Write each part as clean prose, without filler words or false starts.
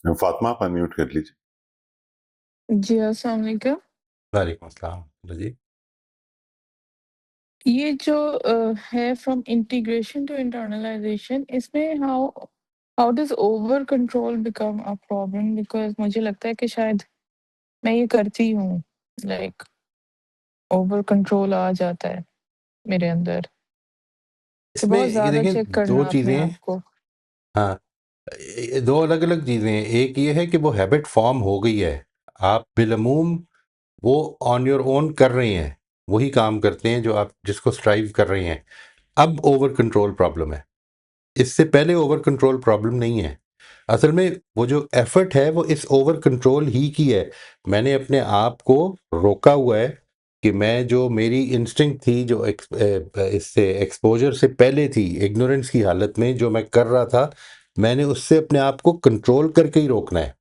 फातिमा, आप अनम्यूट कर लीजिए। जी, अस्सलाम वालेकुम। वालेकुम अस्सलाम। जी। ये जो है फ्रॉम इंटीग्रेशन टू इंटरनलाइजेशन, इसमें how how does over control become a problem? Because मुझे लगता है कि शायद मैं ये करती हूँ, लाइक ओवर कंट्रोल आ जाता है मेरे अंदर, कि इसमें बहुत ये ज़्यादा देखिए चेक 2 करना अपने चीज़ें आप हैं। को। हाँ, 2 अलग-अलग चीज़ें हैं। एक ये है कि वो हैबिट फ़ॉर्म हो गई है। आप बिलअमूम वो ऑन योर ओन कर रहे हैं, वही काम करते हैं जो आप जिसको स्ट्राइव कर रहे हैं। अब ओवर कंट्रोल प्रॉब्लम है। इससे पहले ओवर कंट्रोल प्रॉब्लम नहीं है। असल में वो जो एफर्ट है वो इस ओवर कंट्रोल ही की है। मैंने अपने आप को रोका हुआ है कि मैं जो मेरी इंस्टिंक्ट थी जो इससे एक्सपोजर से पहले थी, इग्नोरेंस की हालत में जो मैं कर रहा था, मैंने उससे अपने आप को कंट्रोल करके ही रोकना है।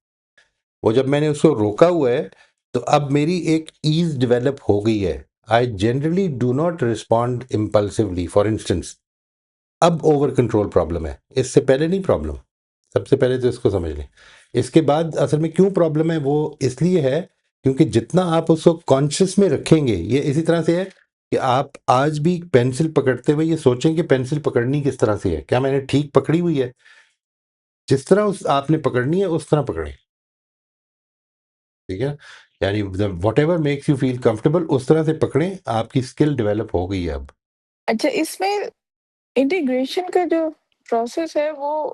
वो जब मैंने उसको रोका हुआ है तो अब मेरी एक ईज डेवलप हो गई है। I generally do not respond impulsively, for instance. अब ओवर कंट्रोल प्रॉब्लम है, इससे पहले नहीं प्रॉब्लम। सबसे पहले तो इसको समझ लें। इसके बाद असल में क्यों प्रॉब्लम है वो इसलिए है क्योंकि जितना आप उसको कॉन्शियस में रखेंगे, ये इसी तरह से है कि आप आज भी पेंसिल पकड़ते हुए ये सोचें कि पेंसिल पकड़नी किस तरह से है, क्या मैंने ठीक पकड़ी हुई है। जिस तरह उस आपने पकड़नी है उस तरह पकड़ें, ठीक है। यानी what ever makes you feel comfortable उस तरह से पकड़ें। आपकी स्किल डेवलप हो गई है अब। अच्छा, इसमें इंटीग्रेशन का जो प्रोसेस है वो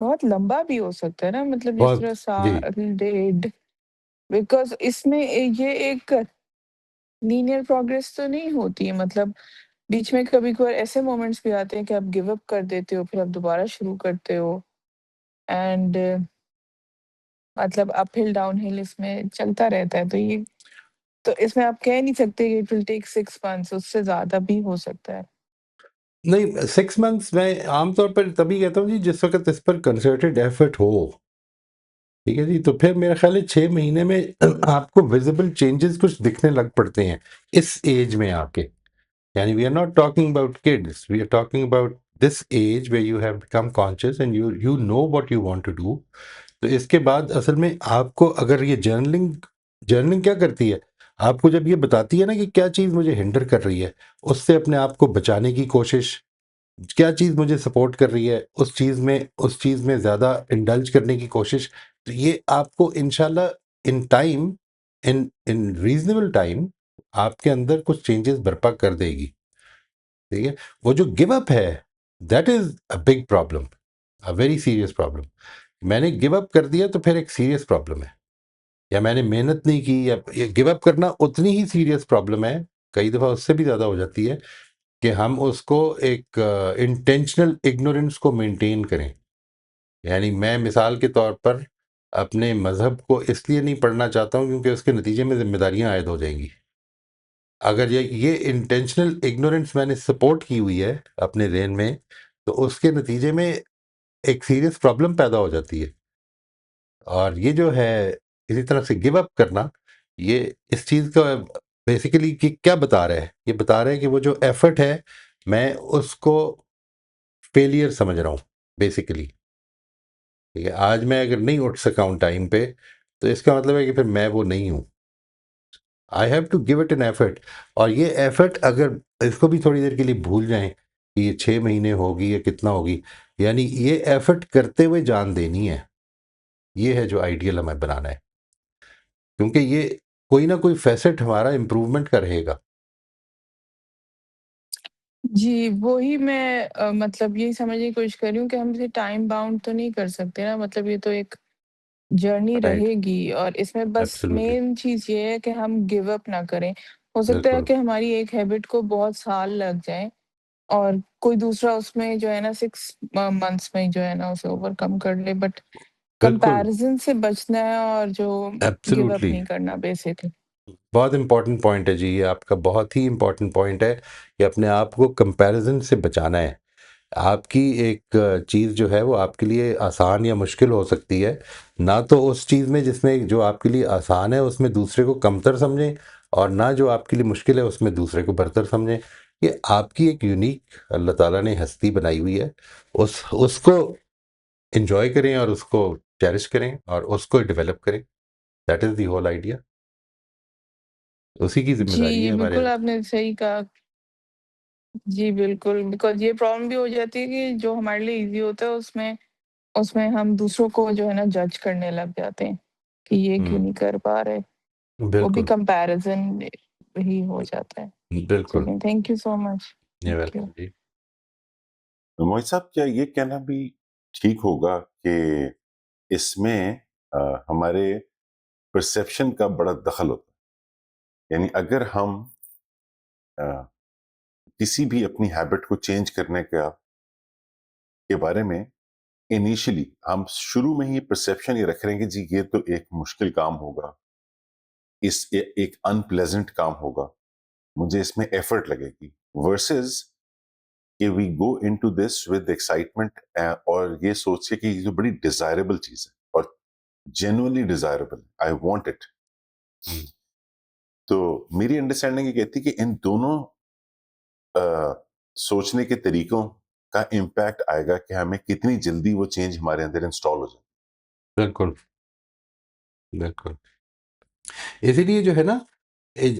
बहुत लंबा भी हो सकता है ना? मतलब जिस बहुत। तरह जी। साल, डेढ़, बिकॉज़ इसमें ये एक लीनियर प्रोग्रेस तो नहीं होती है। मतलब बीच में कभी-कभार ऐसे मोमेंट्स भी आते हैं कि आप गिव अप कर देते हो, फिर आप दोबारा शुरू करते हो एंड मतलब अपहिल, डाउनहिल इसमें चलता रहता है। तो इसमें आप कह नहीं सकते कि इट विल टेक 6 मंथ्स, उससे ज़्यादा भी हो सकता है। नहीं, 6 मंथ्स मैं आमतौर पर तभी कहता हूँ जी जिस वक़्त इस पर कंसर्टेड एफर्ट हो, ठीक है जी? तो फिर मेरा ख़्याल है 6 महीने में आपको विज़िबल चेंजेस कुछ दिखने लग पड़ते हैं, इस एज में आके। यानी we are not talking about kids, we are talking about this age where you have become conscious and you know what you want to do. तो इसके बाद असल में आपको अगर ये जर्नलिंग जर्नलिंग क्या करती है? आपको जब ये बताती है ना कि क्या चीज़ मुझे हिंडर कर रही है, उससे अपने आप को बचाने की कोशिश, क्या चीज़ मुझे सपोर्ट कर रही है, उस चीज़ में ज़्यादा इंडल्ज करने की कोशिश, तो ये आपको इंशाल्लाह in time, in in reasonable time आपके अंदर कुछ चेंजेस बर्पा कर देगी, ठीक है? वो जो गिव अप है, that is a big problem, a very serious problem. मैंने गिव अप कर दिया तो फिर एक सीरियस प्रॉब्लम है, या मैंने मेहनत नहीं की, या ये गिव अप करना उतनी ही सीरियस प्रॉब्लम है, कई दफ़ा उससे भी ज़्यादा हो जाती है कि हम उसको एक इंटेंशनल इग्नोरेंस को मेंटेन करें। यानी मैं मिसाल के तौर पर अपने मज़हब को इसलिए नहीं पढ़ना चाहता हूँ क्योंकि उसके नतीजे में ज़िम्मेदारियाँ आयद हो जाएँगी। अगर ये इंटेंशनल इग्नोरेंस मैंने सपोर्ट की हुई है अपने ज़हन में, तो उसके नतीजे में एक सीरियस प्रॉब्लम पैदा हो जाती है। और ये जो है इसी तरह से गिव अप करना, ये इस चीज़ का बेसिकली कि क्या बता रहा है? ये बता रहा है कि वो जो एफ़र्ट है, मैं उसको फेलियर समझ रहा हूँ बेसिकली, ठीक है? आज मैं अगर नहीं उठ सका हूँ टाइम पे, तो इसका मतलब है कि फिर मैं वो नहीं हूँ। I have to give it an effort. और ये एफर्ट अगर इसको भी थोड़ी देर के लिए भूल जाएँ कि ये 6 महीने होगी या कितना होगी, यानी ये एफर्ट करते हुए जान देनी है। ये है जो आइडियल हमें बनाना है। क्योंकि ये कोई ना कोई फ़ेसेट हमारा इम्प्रूवमेंट का रहेगा। जी, वही मैं मतलब यही समझने की कोशिश कर रही हूँ कि हम इसे टाइम बाउंड तो नहीं कर सकते ना, मतलब ये तो एक जर्नी राइट, रहेगी और इसमें बस एब्सोल्युटली, मेन चीज़ ये है कि हम गिव अप ना करें। हो सकता है बिल्कुल, कि हमारी एक हैबिट को बहुत साल लग जाएँ और कोई दूसरा उसमें जो है ना 6 मंथ्स में जो है ना उसे ओवरकम कर ले, बट बिल्कुल, कंपैरिज़न से बचना है और जो गिव अप एब्सोल्युटली। नहीं करना बेसिकली। बहुत इम्पोर्टेंट पॉइंट है जी, ये आपका बहुत ही इम्पोर्टेंट पॉइंट है कि अपने आप को कंपैरिज़न से बचाना है। आपकी एक चीज़ जो है वो आपके लिए आसान या मुश्किल हो सकती है। ना तो उस चीज़ में जिसमें जो आपके लिए आसान है उसमें दूसरे को कमतर समझें, और ना जो आपके लिए मुश्किल है उसमें दूसरे को बरतर समझें। ये आपकी एक यूनिक अल्लाह ताला ने हस्ती बनाई हुई है। उसको एन्जॉय करें और उसको चेरिश करें और उसको डेवलप करें। That is the whole idea. उसी की ज़िम्मेदारी जी, है हमारे बिल्कुल आपने सही कहा। जी, बिल्कुल, बिकॉज़ ये प्रॉब्लम भी हो जाती है कि जो हमारे लिए ईज़ी होता है उसमें उसमें हम दूसरों को जो है ना जज करने लग जाते हैं, कि ये क्यों हुँ, नहीं कर पा रहे। वो भी बिल्कुल, कंपैरिज़न ही हो जाता है। बिल्कुल। चलिए, थैंक यू सो मच। ये थैंक यू। वेलकम जी। मोहित साहब, क्या ये कहना भी ठीक होगा कि इसमें हमारे परसेप्शन का बड़ा दखल होता है? यानी अगर हम अ, किसी भी अपनी हैबिट को चेंज करने के बारे में इनिशियली हम शुरू में ही परसेप्शन ये रख रहे हैं कि जी ये तो एक मुश्किल काम होगा, एक अनप्लेजेंट काम होगा, मुझे इसमें एफर्ट लगेगी, वर्सेस कि we go into this with excitement और ये सोच के कि ये तो बड़ी डिजायरेबल चीज है और genuinely desirable, I want it. हुँ, तो मेरी अंडरस्टैंडिंग ये कहती है कि इन दोनों सोचने के तरीकों का इम्पैक्ट आएगा कि हमें कितनी जल्दी वो चेंज हमारे अंदर इंस्टॉल हो जाए। बिल्कुल, बिल्कुल। इसीलिए जो है ना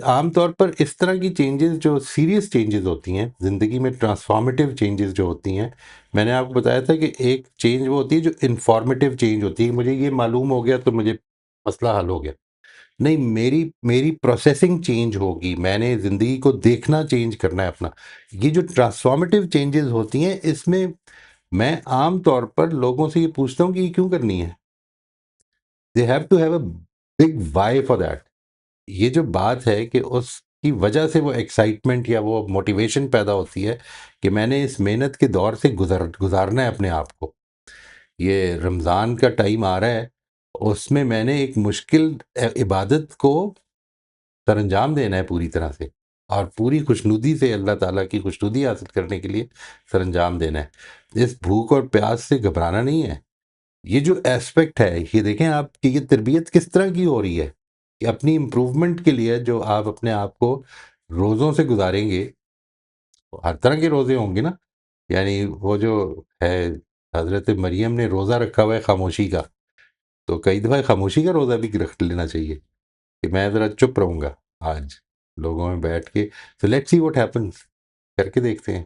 आम तौर पर इस तरह की चेंजेस जो सीरियस चेंजेस होती हैं ज़िंदगी में, ट्रांसफॉर्मेटिव चेंजेस जो होती हैं, मैंने आपको बताया था कि एक चेंज वो होती है जो इन्फॉर्मेटिव चेंज होती है। मुझे ये मालूम हो गया तो मुझे मसला हल हो गया। नहीं, मेरी मेरी प्रोसेसिंग चेंज होगी, मैंने ज़िंदगी को देखना चेंज करना है अपना। ये जो ट्रांसफॉर्मेटिव चेंजेस होती हैं, इसमें मैं आम तौर पर लोगों से ये पूछता हूँ कि ये क्यों करनी है? They have to have a big why for that. ये जो बात है कि उसकी वजह से वो एक्साइटमेंट या वो मोटिवेशन पैदा होती है कि मैंने इस मेहनत के दौर से गुजारना है अपने आप को। ये रमज़ान का टाइम आ रहा है, उसमें मैंने एक मुश्किल इबादत को सरअंजाम देना है पूरी तरह से और पूरी खुशनुदी से अल्लाह ताला की खुशनुदी हासिल करने के लिए सरअंजाम देना है। इस भूख और प्यास से घबराना नहीं है। ये जो एस्पेक्ट है, ये देखें आप कि ये तरबियत किस तरह की हो रही है कि अपनी इम्प्रूवमेंट के लिए जो आप अपने आप को रोज़ों से गुजारेंगे, हर तरह के रोज़े होंगे ना, यानी वो जो है हज़रत मरियम ने रोज़ा रखा हुआ है खामोशी का, तो कई दफ़ा खामोशी का रोज़ा भी रख लेना चाहिए कि मैं ज़रा चुप रहूँगा आज, लोगों में बैठ के। So let's see what happens, करके देखते हैं।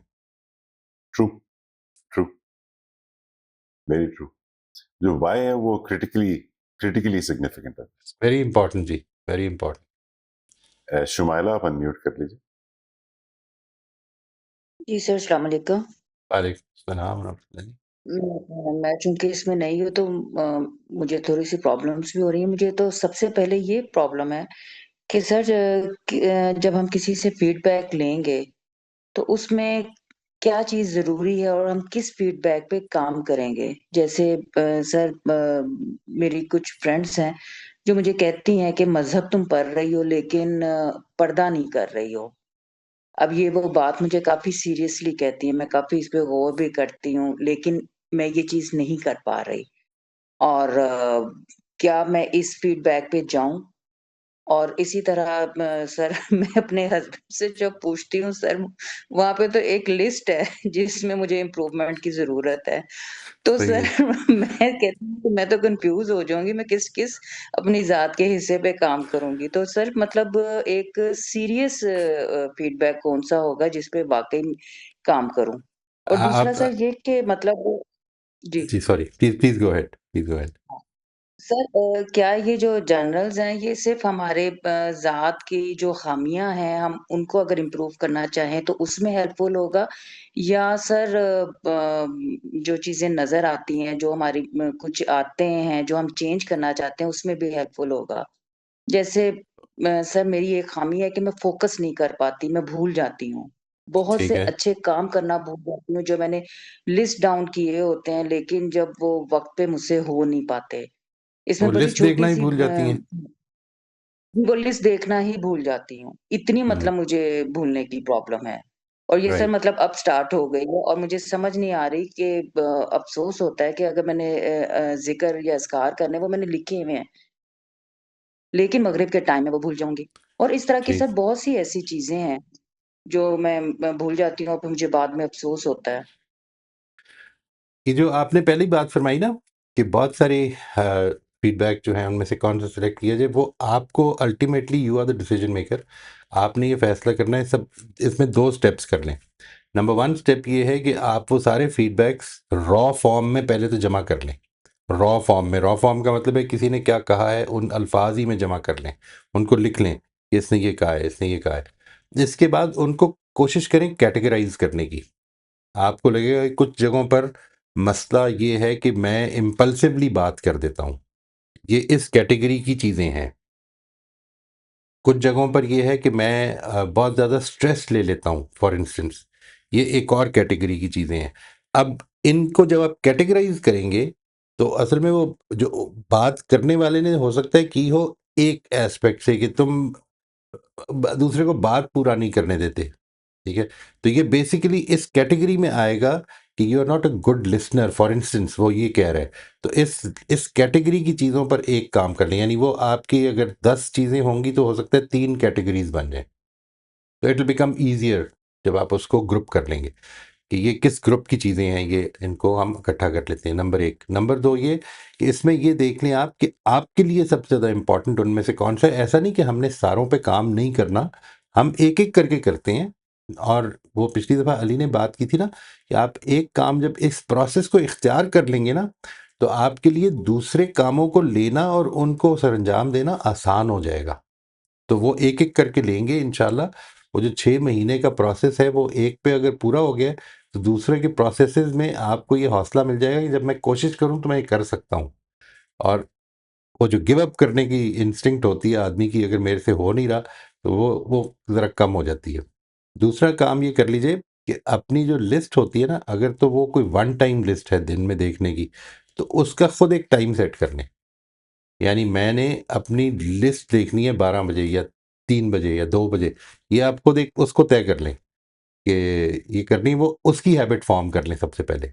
True, true, very true. जो वाई है वो critically critically significant very important जी, वेरी इंपॉर्टेंट। है। शुमाइला, आप अनम्यूट कर लीजिए। जी सर, अस्सलाम वालेकुम। वालेकुम सलाम रहमतुल्लाह जी। मैं चूँकि इसमें नई हूँ तो मुझे थोड़ी-सी प्रॉब्लम्स भी हो रही हैं। मुझे तो सबसे पहले ये प्रॉब्लम है कि सर जब हम किसी से फीडबैक लेंगे, तो उसमें क्या चीज़ ज़रूरी है और हम किस फीडबैक पे काम करेंगे? जैसे सर मेरी कुछ फ्रेंड्स हैं, जो मुझे कहती हैं कि मज़हब तुम पढ़ रही हो लेकिन पर्दा नहीं कर रही हो। अब ये वो बात मुझे काफ़ी सीरियसली कहती हैं, मैं काफ़ी इस पे गौर भी करती हूँ, लेकिन मैं ये चीज़ नहीं कर पा रही और क्या मैं इस फीडबैक पे जाऊँ? और इसी तरह सर मैं अपने हस्बैंड से जब पूछती हूँ सर, वहाँ पे तो एक लिस्ट है जिसमें मुझे इम्प्रूवमेंट की ज़रूरत है। तो सही सर है। मैं कहती हूँ कि मैं तो कन्फ्यूज़ हो जाऊँगी, मैं किस-किस अपनी ज़ात के हिस्से पे काम करूँगी। तो सर मतलब एक सीरियस फीडबैक कौन-सा होगा जिस पे वाक़ई काम करूँ? और दूसरा आप सर ये कि मतलब जी। जी sorry, please please go ahead, please go ahead. Sir क्या ये जो जर्नल्स हैं ये सिर्फ़ हमारे ज़ात की जो ख़ामियाँ हैं हम उनको अगर इम्प्रूव करना चाहें तो उसमें हेल्पफुल होगा? या सर जो चीज़ें नज़र आती हैं, जो हमारी कुछ आदतें हैं, जो हम चेंज करना चाहते हैं उसमें भी हेल्पफुल होगा? जैसे सर मेरी एक ख़ामी है कि मैं फ़ोकस नहीं कर पाती, मैं भूल जाती हूँ। बहुत ठीक से है। अच्छे काम करना भूल जाती हूँ जो मैंने लिस्ट डाउन किए होते हैं लेकिन जब वो वक़्त पे मुझसे हो नहीं पाते। वो इसमें बड़ी लिस्ट देखना ही छोटी-सी भूल जाती हैं। वो लिस्ट देखना ही भूल जाती हूँ। इतनी हुँ, मतलब मुझे भूलने की प्रॉब्लम है। और ये सर राइट। मतलब अब स्टार्ट हो गई है और मुझे समझ नहीं आ रही कि अफ़सोस होता है कि अगर मैंने ज़िक्र या अज़कार करने वो मैंने लिखे हुए हैं, लेकिन मग़रिब के टाइम में वो भूल जाऊँगी। और इस तरह की ठीक। सर बहुत सी ऐसी चीज़ें हैं, जो मैं भूल जाती हूँ और फिर मुझे बाद में अफ़सोस होता है। ये जो आपने पहली बात फरमाई ना कि बहुत सारे फीडबैक जो हैं उनमें से कौन सा सिलेक्ट किया जाए, वो आपको ultimately you are the decision maker, आपने ये फैसला करना है। सब इसमें 2 स्टेप्स कर लें। नंबर 1 स्टेप ये है कि आप वो सारे फीडबैक्स रॉ फॉर्म में पहले तो जमा कर लें। रॉ फॉर्म में, रॉ फॉर्म का मतलब है किसी ने क्या कहा है उन अल्फाज ही में जमा कर लें, उनको लिख लें कि इसने ये कहा है, इसने ये कहा है। इसके बाद उनको कोशिश करें कैटेगराइज करने की। आपको लगेगा कि कुछ जगहों पर मसला ये है कि मैं इम्पल्सिवली बात कर देता हूँ, ये इस कैटेगरी की चीज़ें हैं। कुछ जगहों पर ये है कि मैं बहुत ज़्यादा स्ट्रेस ले लेता हूँ फॉर इंस्टेंस, ये एक और कैटेगरी की चीज़ें हैं। अब इनको जब आप कैटेगराइज करेंगे तो असल में वो जो बात करने वाले ने हो सकता है की हो एक एस्पेक्ट से कि तुम दूसरे को बात पूरा नहीं करने देते, ठीक है? तो ये बेसिकली इस कैटेगरी में आएगा कि you are not a good listener for instance, वो ये कह रहा है। तो इस कैटेगरी की चीज़ों पर एक काम कर लें, यानी वो आपकी अगर 10 चीज़ें होंगी तो हो सकता है 3 कैटेगरीज बन जाए। तो इट विल बिकम ईजियर जब आप उसको ग्रुप कर लेंगे कि ये किस ग्रुप की चीज़ें हैं, ये इनको हम इकट्ठा कर लेते हैं, नंबर 1। नंबर 2 ये कि इसमें ये देख लें आप कि आपके लिए सबसे ज़्यादा इम्पोर्टेंट उनमें से कौन सा है। ऐसा नहीं कि हमने सारों पे काम नहीं करना, हम एक-एक करके करते हैं। और वो पिछली दफ़ा अली ने बात की थी ना कि आप एक काम जब इस प्रोसेस को इख्तियार कर लेंगे ना, तो आपके लिए दूसरे कामों को लेना और उनको सरअंजाम देना आसान हो जाएगा। तो वो एक-एक करके लेंगे इंशाल्लाह। वो जो 6 महीने का प्रोसेस है वो एक पे अगर पूरा हो गया तो दूसरे के प्रोसेसेस में आपको ये हौसला मिल जाएगा कि जब मैं कोशिश करूँ तो मैं ये कर सकता हूँ। और वो जो गिव अप करने की इंस्टिंक्ट होती है आदमी की, अगर मेरे से हो नहीं रहा तो वो ज़रा कम हो जाती है। दूसरा काम ये कर लीजिए कि अपनी जो लिस्ट होती है ना, अगर तो वो कोई वन टाइम लिस्ट है दिन में देखने की, तो उसका खुद एक टाइम सेट कर लें। यानी मैंने अपनी लिस्ट देखनी है 12 बजे या 3 बजे या 2 बजे, ये आप खुद एक उसको तय कर लें कि ये करनी है, वो उसकी हैबिट फॉर्म कर लें सबसे पहले।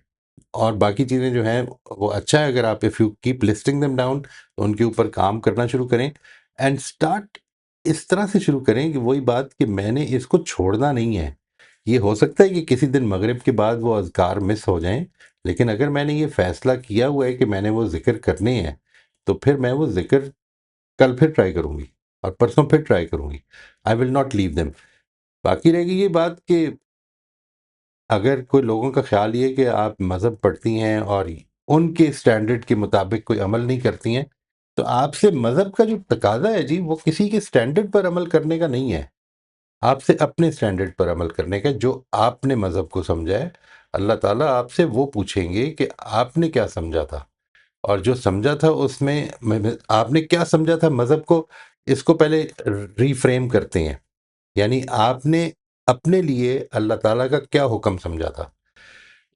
और बाकी चीज़ें जो हैं वो अच्छा है, अगर आप if you keep listening them down तो उनके ऊपर काम करना शुरू करें एंड स्टार्ट। इस तरह से शुरू करें कि वही बात कि मैंने इसको छोड़ना नहीं है। ये हो सकता है कि किसी दिन मगरिब के बाद वो अज़कार मिस हो जाएँ, लेकिन अगर मैंने ये फ़ैसला किया हुआ है कि मैंने वो ज़िक्र करने हैं, तो फिर मैं वो ज़िक्र कल फिर ट्राई करूँगी और परसों फिर ट्राई करूँगी। I will not leave them. बाकी रहेगी ये बात कि अगर कोई लोगों का ख़्याल ये है कि आप मज़हब पढ़ती हैं और उनके स्टैंडर्ड के मुताबिक कोई अमल नहीं करती हैं, तो आपसे मज़हब का जो तकाज़ा है जी, वो किसी के स्टैंडर्ड पर अमल करने का नहीं है। आपसे अपने स्टैंडर्ड पर अमल करने का, जो आपने मज़हब को समझा है। अल्लाह ताला आपसे वो पूछेंगे कि आपने क्या समझा था? और जो समझा था उसमें आपने क्या समझा था मज़हब को, इसको पहले रीफ्रेम करते हैं। यानी आपने अपने लिए अल्लाह ताला का क्या हुक्म समझा था,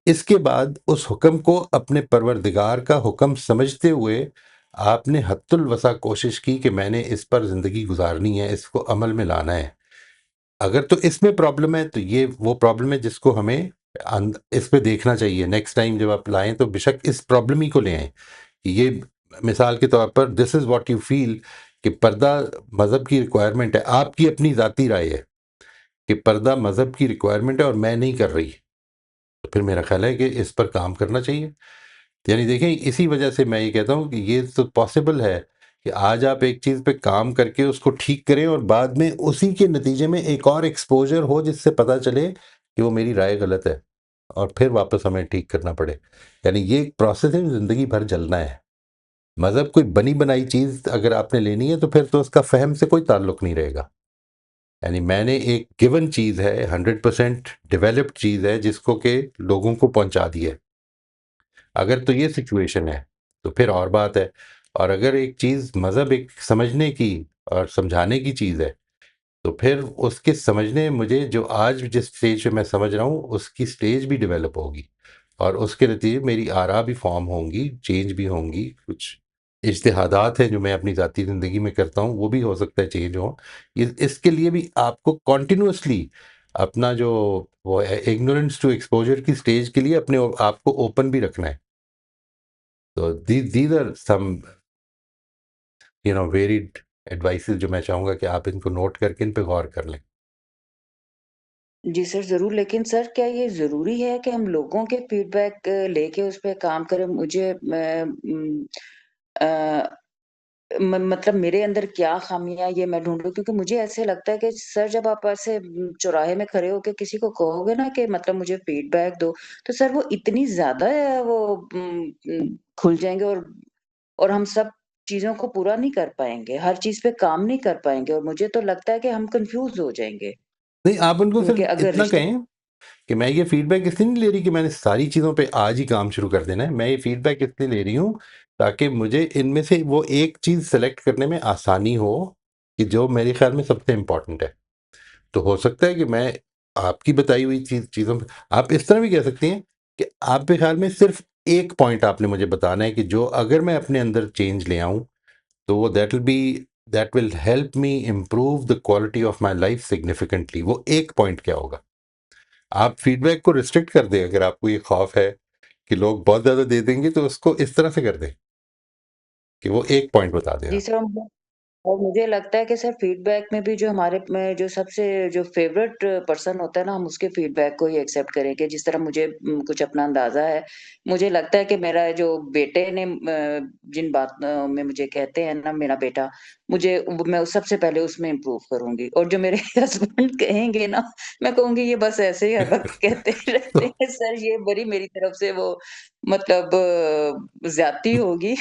इसके बाद उस हुक्म को अपने परवरदिगार का हुक्म समझते हुए आपने हत्तुल वसा कोशिश की कि मैंने इस पर ज़िंदगी गुजारनी है, इसको अमल में लाना है। अगर तो इसमें प्रॉब्लम है तो ये वो प्रॉब्लम है जिसको हमें इस पे देखना चाहिए। नेक्स्ट टाइम जब आप लाएं तो बेशक इस प्रॉब्लम ही को ले आएं। ये मिसाल के तौर पर this is what you feel कि पर्दा मज़हब की रिक्वायरमेंट है, आपकी अपनी ज़ाती राय है कि पर्दा मज़हब की रिक्वायरमेंट है और मैं नहीं कर रही, तो फिर मेरा ख़्याल है कि इस पर काम करना चाहिए। यानी देखें, इसी वजह से मैं ये कहता हूँ कि ये तो पॉसिबल है कि आज आप एक चीज़ पे काम करके उसको ठीक करें और बाद में उसी के नतीजे में एक और एक्सपोज़र हो जिससे पता चले कि वो मेरी राय गलत है और फिर वापस हमें ठीक करना पड़े। यानी ये एक प्रोसेस है, ज़िंदगी भर चलना है। मज़हब कोई बनी बनाई चीज़ अगर आपने लेनी है तो फिर तो उसका फ़हम से कोई ताल्लुक नहीं रहेगा। यानी मैंने एक गिवन चीज़ है, 100% डेवलप्ड चीज़ है जिसको कि लोगों को पहुँचा दी है। अगर तो ये सिचुएशन है तो फिर और बात है। और अगर एक चीज़ मज़हब एक समझने की और समझाने की चीज़ है, तो फिर उसके समझने मुझे जो आज जिस स्टेज पे मैं समझ रहा हूँ उसकी स्टेज भी डेवलप होगी और उसके नतीजे मेरी आरा भी फॉर्म होंगी, चेंज भी होंगी। कुछ इज्तिहादात हैं जो मैं अपनी ज़ाती ज़िंदगी में करता हूँ, वो भी हो सकता है चेंज हो। इसके लिए भी आपको कॉन्टिन्यूसली अपना जो वो है इग्नोरेंस टू एक्सपोजर की स्टेज के लिए अपने आप को ओपन भी रखना है। तो these are some varied advices जो मैं चाहूँगा कि आप इनको नोट करके इन पे गौर कर लें। जी सर, ज़रूर, लेकिन सर क्या ये ज़रूरी है कि हम लोगों के फीडबैक लेके उस पे काम करें? मुझे अ, मतलब मेरे अंदर क्या ख़ामियाँ ये मैं ढूँढूँ, क्योंकि मुझे ऐसे लगता है कि सर जब आप ऐसे चौराहे में खड़े होके किसी को कहोगे ना कि मतलब मुझे फीडबैक दो, तो सर वो इतनी ज़्यादा वो खुल जाएँगे और हम सब चीज़ों को पूरा नहीं कर पाएँगे, हर चीज़ पे काम नहीं कर पाएँगे और मुझे तो लगता है कि हम कन्फ्यूज़ हो जाएँगे। नहीं, आप उनको क्योंकि सिर्फ़ अगर इतना रिश्ते कहें कि मैं ये फीडबैक इसलिए नहीं ले रही कि मैंने सारी चीज़ों पे आज ही काम शुरू कर देना है। मैं ये फीडबैक इसलिए ले रही हूँ ताकि मुझे इनमें से वो एक चीज़ सेलेक्ट करने में आसानी हो कि जो मेरे ख़्याल में सबसे इम्पोर्टेंट है। तो हो सकता है कि मैं आपकी बताई हुई चीज़ों पे आप इस तरह भी कह सकती हैं कि आपके ख़्याल में सिर्फ़ एक पॉइंट आपने मुझे बताना है कि जो अगर मैं अपने अंदर चेंज ले आऊँ, तो वो that will help me improve the quality of my life significantly. वो एक पॉइंट क्या होगा? आप फीडबैक को रिस्ट्रिक्ट कर दें अगर आपको ये खौफ है कि लोग बहुत ज़्यादा दे देंगे, तो उसको इस तरह से कर दें कि वो एक पॉइंट बता दें जी आप। सर, और मुझे लगता है कि सर फीडबैक में भी जो हमारे में जो सबसे जो फ़ेवरेट पर्सन होता है ना, हम उसके फीडबैक को ही एक्सेप्ट करेंगे। जिस तरह मुझे कुछ अपना अंदाज़ा है, मुझे लगता है कि मेरा जो बेटे ने जिन में मुझे कहते हैं ना मेरा बेटा, मैं सबसे पहले उसमें इम्प्रूव करूँगी और जो मेरे हस्बैंड कहेंगे ना, मैं कहूँगी ये बस ऐसे ही हर वक़्त कहते रहते तो हैं सर, ये बड़ी मेरी तरफ से वो मतलब ज़्यादती होगी।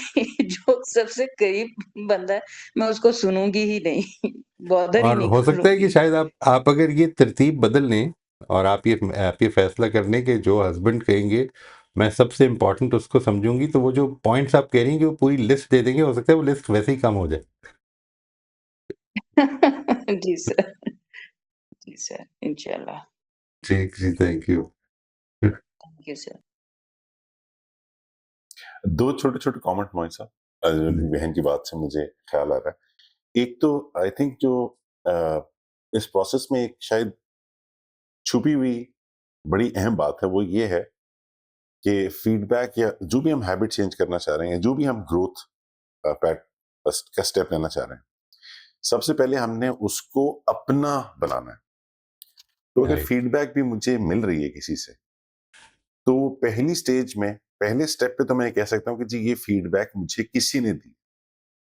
जो सबसे करीब बंदा है मैं उसको सुनूँगी ही नहीं, बॉदर ही और नहीं हो सकता है कि करूँगी। शायद आप अगर ये तरतीब बदल लें और आप ये फैसला कर लें कि जो हस्बैंड कहेंगे, मैं सबसे इम्पोर्टेंट उसको समझूँगी, तो वो जो पॉइंट्स आप कह रही हैं कि वो पूरी लिस्ट दे देंगे, हो सकता है वो लिस्ट वैसे ही कम हो जाए। जी सर, जी सर, इंशाल्लाह। जी, जी, thank you. Thank you sir. दो छोटे-छोटे कमेंट मोहित साहब जी, बहन की बात से मुझे ख्याल आ रहा है। एक तो आई थिंक जो अ, इस प्रोसेस में एक शायद छुपी हुई बड़ी अहम बात है, वो ये है कि फीडबैक या जो भी हम हैबिट चेंज करना चाह रहे हैं, जो भी हम ग्रोथ पैट का स्टेप लेना चाह रहे हैं, सबसे पहले हमने उसको अपना बनाना है। तो अगर राइट। फीडबैक भी मुझे मिल रही है किसी से, तो पहली स्टेज में, पहले स्टेप पे तो मैं ये कह सकता हूँ कि जी ये फीडबैक मुझे किसी ने दी।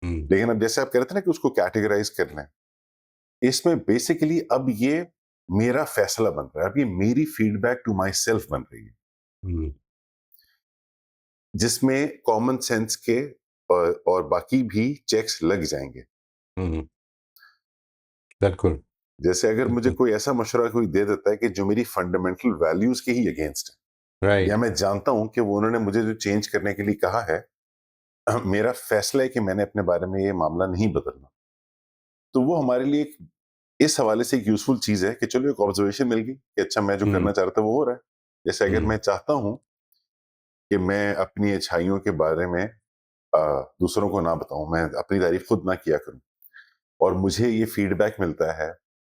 हुँ, लेकिन अब जैसे आप कह रहे थे ना कि उसको कैटेगराइज़ करना है, इसमें बेसिकली अब ये मेरा फैसला बन रहा है, अब ये मेरी फीडबैक टू माई सेल्फ बन रही है, हुँ, जिसमें कॉमन सेंस के और बाकी भी चेक्स लग जाएँगे। हुँ, बिल्कुल, जैसे अगर मुझे बिल्कुल, कोई ऐसा मशवरा कोई दे देता है कि जो मेरी फंडामेंटल वैल्यूज़ के ही अगेंस्ट है, या राइट, मैं जानता हूँ कि वो उन्होंने मुझे जो चेंज करने के लिए कहा है, मेरा फैसला है कि मैंने अपने बारे में ये मामला नहीं बदलना। तो वो हमारे लिए एक इस हवाले से एक यूज़फुल चीज़ है कि चलो एक ऑब्जर्वेशन मिल गई कि अच्छा मैं जो हुँ, करना चाह रहा था वो हो रहा है। जैसे अगर हुँ, मैं चाहता हूँ कि मैं अपनी अच्छाइयों के बारे में दूसरों को ना बताऊँ, मैं अपनी तारीफ़ खुद ना किया करूँ और मुझे ये फीडबैक मिलता है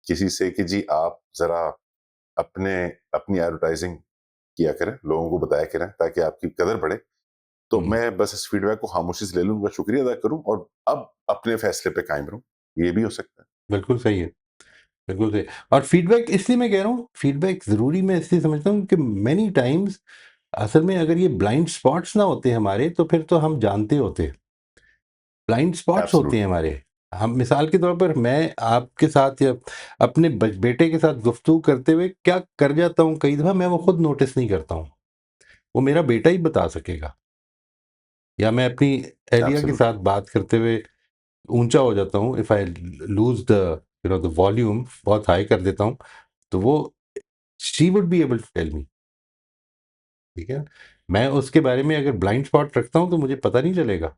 किसी से कि जी आप ज़रा अपने अपनी एडवर्टाइज़िंग किया करें, लोगों को बताया करें ताकि आपकी कदर बढ़े। तो हुँ, मैं बस इस फीडबैक को खामोशी से ले लूँ, उनका शुक्रिया अदा करूँ और अब अपने फैसले पे कायम रहूँ। ये भी हो सकता है। बिल्कुल सही है। बिल्कुल सही। और फीडबैक इसलिए मैं कह रहा हूँ, फीडबैक ज़रूरी मैं इसलिए समझता हूँ कि मैनी टाइम्स असल में अगर ये ब्लाइंड स्पॉट्स ना होते हमारे, तो फिर तो हम जानते होते। ब्लाइंड स्पॉट्स होते हैं एब्सोल्युटली। हमारे। हम मिसाल के तौर पर मैं आपके साथ या अपने बेटे के साथ गुफ्तगू करते हुए क्या कर जाता हूँ, कई दफ़ा मैं वो खुद नोटिस नहीं करता हूँ। वो मेरा बेटा ही बता सकेगा। या मैं अपनी एहलिया के एब्सोल्युटली। साथ बात करते हुए ऊंचा हो जाता हूँ, if I lose the the volume बहुत हाई कर देता हूँ, तो वो she would be able to tell me. ठीक है। मैं उसके बारे में अगर ब्लाइंड स्पॉट रखता हूँ तो मुझे पता नहीं चलेगा,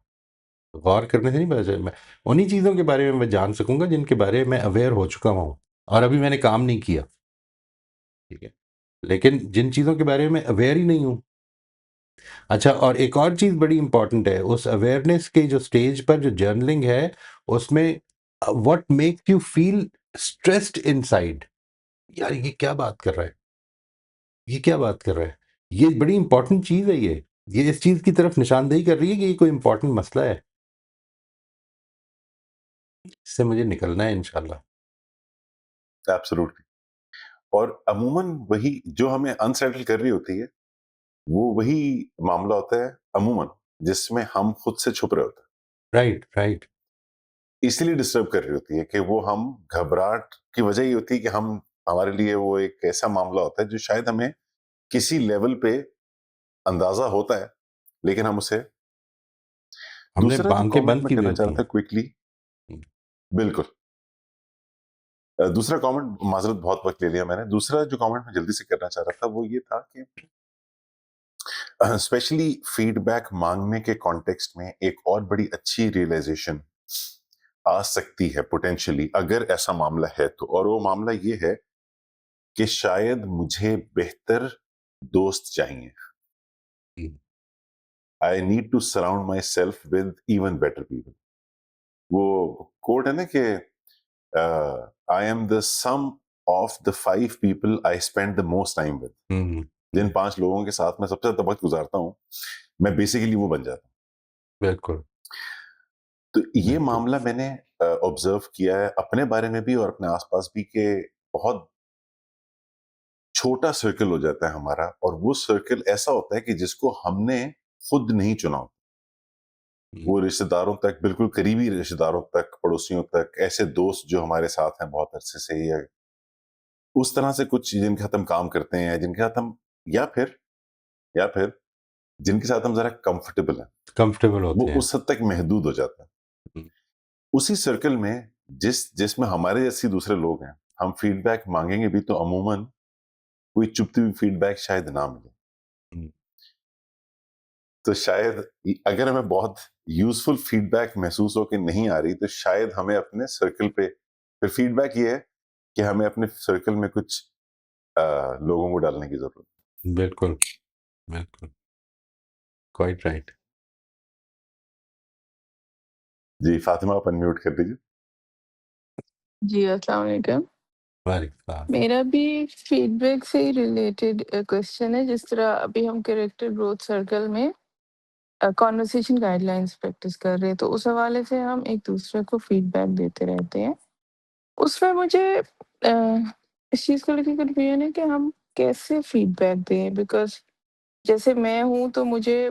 गौर करने से नहीं पता चलेगा। मैं उन्हीं चीज़ों के बारे में मैं जान सकूंगा जिनके बारे में मैं अवेयर हो चुका हूँ और अभी मैंने काम नहीं किया। ठीक है। लेकिन जिन चीज़ों के बारे में मैं अवेयर ही नहीं हूँ। अच्छा, और एक और चीज़ बड़ी इंपॉर्टेंट है उस अवेयरनेस के जो स्टेज पर जो जर्नलिंग है, उसमें what makes you feel stressed inside. यार ये क्या बात कर रहा है, ये क्या बात कर रहा है, ये बड़ी इंपॉर्टेंट चीज़ है। ये इस चीज़ की तरफ निशानदेही कर रही है कि ये कोई इंपॉर्टेंट मसला है। इससे मुझे निकलना है इंशाल्लाह। एब्सोल्युटली। और अमूमन वही जो हमें अनसेटल कर रही होती है, वो वही मामला होता है अमूमन जिसमें हम खुद से छुप रहे होते हैं। Right, right. इसीलिए डिस्टर्ब कर रही होती है कि वो हम घबराहट की वजह ये होती है कि हमारे लिए वो एक ऐसा मामला होता है जो शायद हमें किसी लेवल पे अंदाजा होता है, लेकिन हम उसे हमने दूसरा जो आँखें कमेंट बंद मैं की हुई करना चाह होती रहा था हैं। क्विकली, हुँ। बिल्कुल। दूसरा कमेंट, माज़रत बहुत वक़्त ले लिया मैंने। दूसरा जो कमेंट मैं जल्दी से करना चाह रहा था वो ये था कि स्पेशली फीडबैक माँगने के कॉन्टेक्स्ट में एक और बड़ी अच्छी रियलाइज़ेशन आ सकती है पोटेंशियली, अगर ऐसा मामला है तो, और वो मामला ये है कि शायद मुझे बेहतर दोस्त चाहिए। हुँ। I need to surround myself with even better people. वो कोट है ना कि I am the sum of the 5 people I spend the most time with. हुँ, जिन हुँ। 5 लोगों के साथ मैं सबसे ज़्यादा वक़्त गुज़ारता हूँ, मैं बेसिकली वो बन जाता हूँ। बिल्कुल, तो ये बिल्कुल। मामला मैंने ऑब्ज़र्व किया है अपने बारे में भी और अपने आस-पास भी, कि बहुत छोटा सर्कल हो जाता है हमारा, और वो सर्कल ऐसा होता है कि जिसको हमने खुद नहीं चुना होता। हुँ। वो रिश्तेदारों तक, बिल्कुल करीबी रिश्तेदारों तक, पड़ोसियों तक, ऐसे दोस्त जो हमारे साथ हैं बहुत अरसे से, या उस तरह से कुछ जिनके साथ हम काम करते हैं, जिनके साथ हम, या फिर या फिर जिनके साथ हम ज़रा कंफर्टेबल हैं, कंफर्टेबल वो होते हैं। उस हद तक महदूद हो जाता है। हुँ। उसी सर्कल में जिसमें हमारे जैसे दूसरे लोग हैं, हम फीडबैक माँगेंगे भी तो अमूमन कोई चुभती हुई फीडबैक शायद ना मिले। हुँ। तो शायद अगर हमें बहुत यूज़फुल फीडबैक महसूस हो कि नहीं आ रही, तो शायद हमें अपने सर्कल पे, फिर फीडबैक ये है कि हमें अपने सर्कल में कुछ लोगों को डालने की ज़रूरत है। बिल्कुल, बिल्कुल। Quite right. जी, फातिमा आप अनम्यूट कर दीजिए। जी, अस्सलाम वालेकुम। वालेकुम सलाम। मेरा भी फीडबैक से ही रिलेटेड क्वेश्चन है, जिस तरह अभी हम कैरेक्टर ग्रोथ सर्कल में कन्वर्सेशन गाइडलाइंस प्रैक्टिस कर रहे हैं, तो उस हवाले से हम एक-दूसरे को फीडबैक देते रहते हैं। उसमें मुझे इस चीज़ को लेके कन्फ्यूजन है कि हम कैसे फीडबैक दें? बिकॉज़ जैसे मैं हूँ, तो मुझे